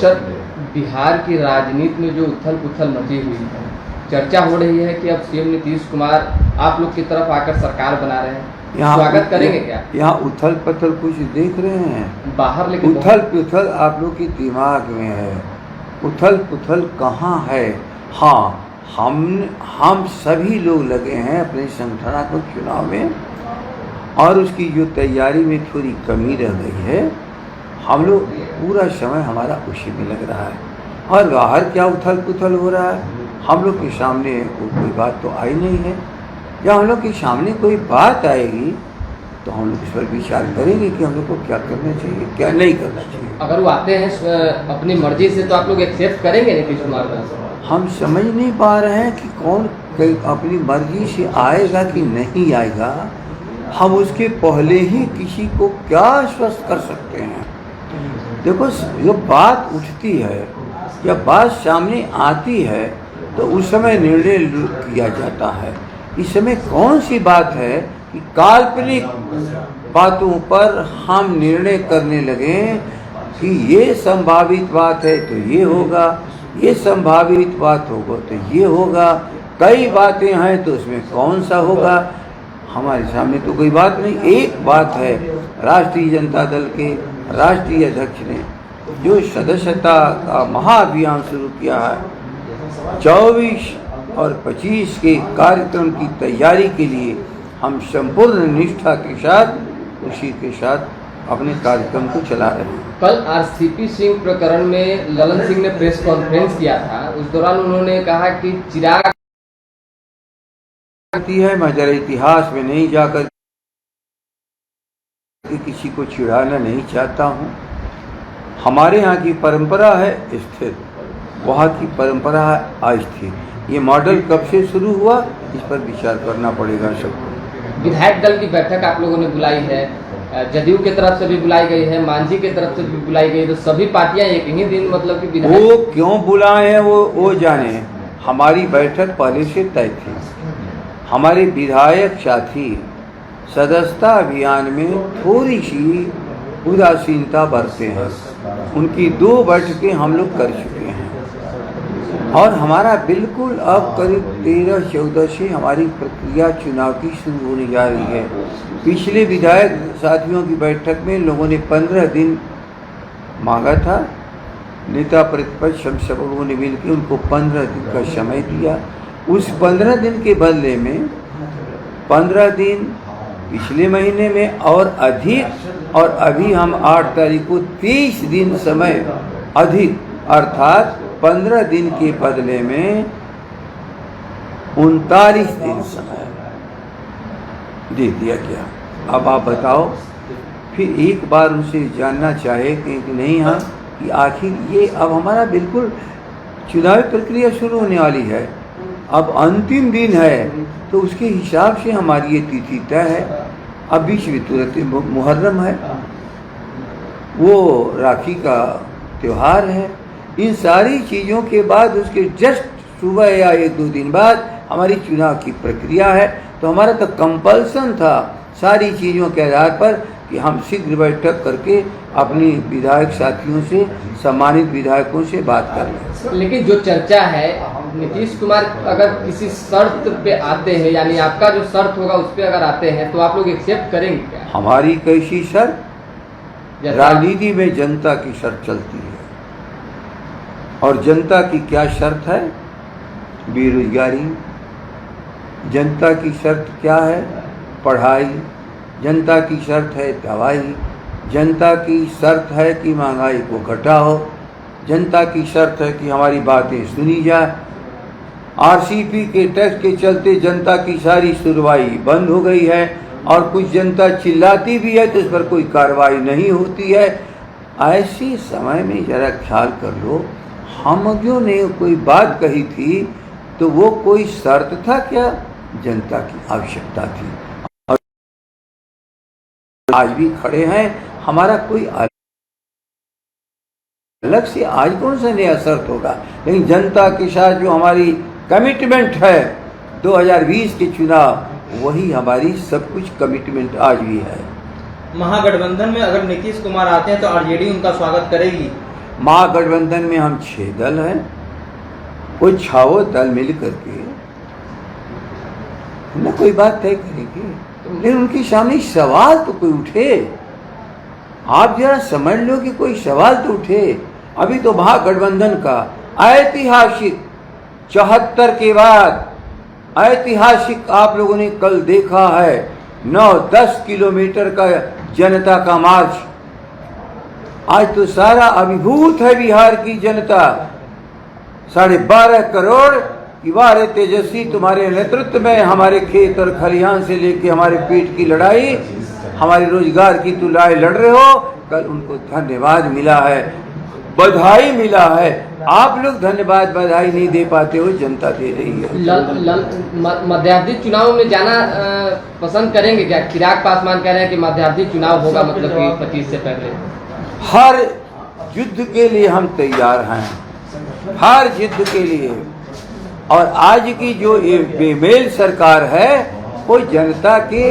Sir, Bihar की राजनीति में जो उथल पुथल मची हुई है, चर्चा हो रही है कि अब सीएम नीतीश कुमार आप लोग की तरफ आकर सरकार बना रहे हैं, स्वागत करेंगे क्या? यहाँ उथल पथल कुछ देख रहे हैं बाहर, लेकिन उथल पुथल आप लोग के दिमाग में है, उथल पुथल कहाँ है? हाँ, हम सभी लोग लगे हैं अपने संगठनात्मक चुनाव में, और उसकी जो तैयारी में थोड़ी कमी रह गई है, हम लोग पूरा समय हमारा उसी में लग रहा है। और बाहर क्या उथल पुथल हो रहा है, हम लोग के सामने कोई बात तो आई नहीं है। या हम लोग के सामने कोई बात आएगी तो हम लोग इस पर विचार करेंगे कि हम लोग को क्या करना चाहिए, क्या नहीं करना चाहिए। अगर वो आते हैं अपनी मर्जी से तो आप लोग एक्सेप्ट करेंगे नीतीश कुमार का? हम समझ नहीं पा रहे हैं कि कौन अपनी मर्जी से आएगा कि नहीं आएगा। हम उसके पहले ही किसी को क्या आश्वस्त कर सकते हैं? देखो, जब बात उठती है या बात सामने आती है तो उस समय निर्णय किया जाता है। इस समय कौन सी बात है कि काल्पनिक बातों पर हम निर्णय करने लगे कि ये संभावित बात है तो ये होगा, ये संभावित बात होगा तो ये होगा, कई बातें हैं तो उसमें कौन सा होगा? हमारे सामने तो कोई बात नहीं। एक बात है, राष्ट्रीय जनता दल के राष्ट्रीय अध्यक्ष ने जो सदस्यता का महाअभियान शुरू किया है, 24 और 25 के कार्यक्रम की तैयारी के लिए हम संपूर्ण निष्ठा के साथ उसी के साथ अपने कार्यक्रम को चला रहे हैं। कल आरसीपी सिंह प्रकरण में ललन सिंह ने प्रेस कॉन्फ्रेंस किया था, उस दौरान उन्होंने कहा कि चिराग है, मैं जरा इतिहास में नहीं जाकर किसी को चिढ़ाना नहीं चाहता हूँ। हमारे यहाँ की परंपरा है स्थिर, वहाँ की परंपरा है अस्थिर। ये मॉडल कब से शुरू हुआ, इस पर विचार करना पड़ेगा सबको। विधायक दल की बैठक आप लोगों ने बुलाई है, जदयू की तरफ से भी बुलाई गई है, मांझी की तरफ से भी बुलाई गई है, तो सभी पार्टियां एक ही दिन मतलब कि विधायक वो क्यों बुलाए हैं वो जाने। हमारी बैठक पहले से तय थी। हमारे विधायक साथी सदस्यता अभियान में थोड़ी सी उदासीनता बरते हैं। उनकी 2 बैठकें हम लोग कर चुके हैं और हमारा बिल्कुल अब करीब 13-14 से हमारी प्रक्रिया चुनाव की शुरू होने जा रही है। पिछले विधायक साथियों की बैठक में लोगों ने 15 दिन मांगा था। नेता प्रतिपक्ष हम सब लोगों ने मिलकर उनको 15 दिन का समय दिया। उस 15 दिन के बदले में 15 दिन पिछले महीने में और अधिक, और अभी हम 8 तारीख को 30 दिन समय अधिक, अर्थात 15 दिन के बदले में 39 दिन समय दे दिया गया। अब आप बताओ, फिर एक बार उनसे जानना चाहे कि नहीं, हाँ, कि आखिर ये अब हमारा बिल्कुल चुनावी प्रक्रिया शुरू होने वाली है, अब अंतिम दिन है, तो उसके हिसाब से हमारी ये तिथि तय है। अब बीच में तुरंत मुहर्रम है, वो राखी का त्यौहार है। इन सारी चीज़ों के बाद उसके जस्ट सुबह या 1-2 दिन बाद हमारी चुनाव की प्रक्रिया है। तो हमारा तो कंपल्सन था सारी चीज़ों के आधार पर कि हम शीघ्र बैठक करके अपनी विधायक साथियों से, सम्मानित विधायकों से बात कर लें। लेकिन जो चर्चा है, नीतीश कुमार अगर किसी शर्त पे आते हैं, यानी आपका जो शर्त होगा उस पे अगर आते हैं तो आप लोग एक्सेप्ट करेंगे क्या? हमारी कैसी शर्त? राजनीति में जनता की शर्त चलती है, और जनता की क्या शर्त है? बेरोजगारी। जनता की शर्त क्या है? पढ़ाई। जनता की शर्त है दवाई। जनता की शर्त है कि महंगाई को घटाओ। जनता की शर्त है कि हमारी बातें सुनी जाए। आरसीपी के टैक्स के चलते जनता की सारी सुनवाई बंद हो गई है, और कुछ जनता चिल्लाती भी है तो उस पर कोई कार्रवाई नहीं होती है। ऐसे समय में जरा ख्याल कर लो, हम जो ने कोई बात कही थी तो वो कोई शर्त था क्या? जनता की आवश्यकता थी, और आज भी खड़े हैं। हमारा कोई अलग से आज कौन सा नया शर्त होगा, लेकिन जनता के साथ जो हमारी कमिटमेंट है 2020 के चुनाव, वही हमारी सब कुछ कमिटमेंट आज भी है। महागठबंधन में अगर नीतीश कुमार आते हैं तो आरजेडी उनका स्वागत करेगी? महागठबंधन में हम 6 दल हैं, कोई 6 दल मिल करके न कोई बात तय करेगी, लेकिन उनके सामने सवाल तो कोई उठे। आप जरा समझ लो कि कोई सवाल तो उठे। अभी तो महागठबंधन का ऐतिहासिक 74 के बाद ऐतिहासिक आप लोगों ने कल देखा है 9-10 किलोमीटर का जनता का मार्च। आज तो सारा अभिभूत है बिहार की जनता। 12.5 करोड़ युवा रे तेजस्वी, तुम्हारे नेतृत्व में हमारे खेत और खलिहान से लेके हमारे पेट की लड़ाई, हमारे रोजगार की तुम लड़ाई लड़ रहे हो। कल उनको धन्यवाद मिला है, बधाई मिला है। आप लोग धन्यवाद बधाई नहीं दे पाते हो, जनता दे रही है। मध्यावधि चुनाव में जाना पसंद करेंगे क्या? चिराग पासवान कह रहे हैं कि मध्यावधि चुनाव होगा, मतलब कि 25 से पहले। हर युद्ध के लिए हम तैयार हैं, हर युद्ध के लिए। और आज की जो ये बेमेल सरकार है वो जनता के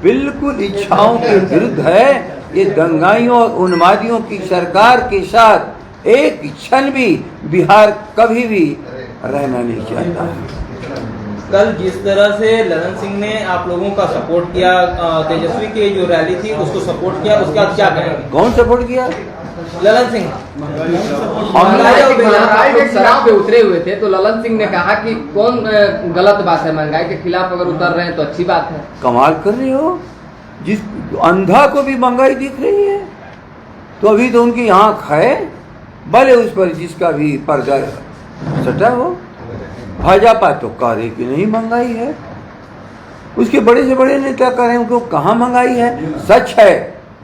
बिल्कुल इच्छाओं के विरुद्ध है। ये दंगाइयों और उन्मादियों की सरकार के साथ एक क्षण भी बिहार कभी भी रहना नहीं चाहता। कल जिस तरह से ललन सिंह ने आप लोगों का सपोर्ट किया, तेजस्वी की जो रैली थी उसको सपोर्ट किया, उसके बाद क्या करेंगे? कौन सपोर्ट किया? ललन सिंह। महंगाई के खिलाफ पे उतरे हुए थे तो ललन सिंह ने कहा कि कौन गलत बात है, महंगाई के खिलाफ अगर उतर रहे हैं तो अच्छी बात है। कमाल कर रहे हो, जिस अंधा को भी महंगाई दिख रही है तो अभी तो उनकी आंख है, भले उस पर जिसका भी पर्दा सटा हो। भाजपा तो कह रही कि नहीं महंगाई है, उसके बड़े से बड़े नेता कह रहे हैं उनको कहाँ महंगाई है। सच है,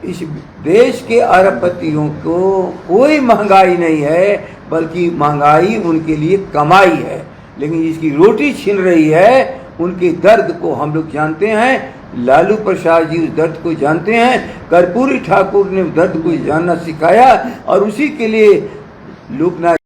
इस देश के अरबपतियों को कोई महंगाई नहीं है, बल्कि महंगाई उनके लिए कमाई है। लेकिन जिसकी रोटी छीन रही है उनके दर्द को हम लोग जानते हैं। लालू प्रसाद जी उस दर्द को जानते हैं, कर्पूरी ठाकुर ने उस दर्द को जानना सिखाया और उसी के लिए लोकनाथ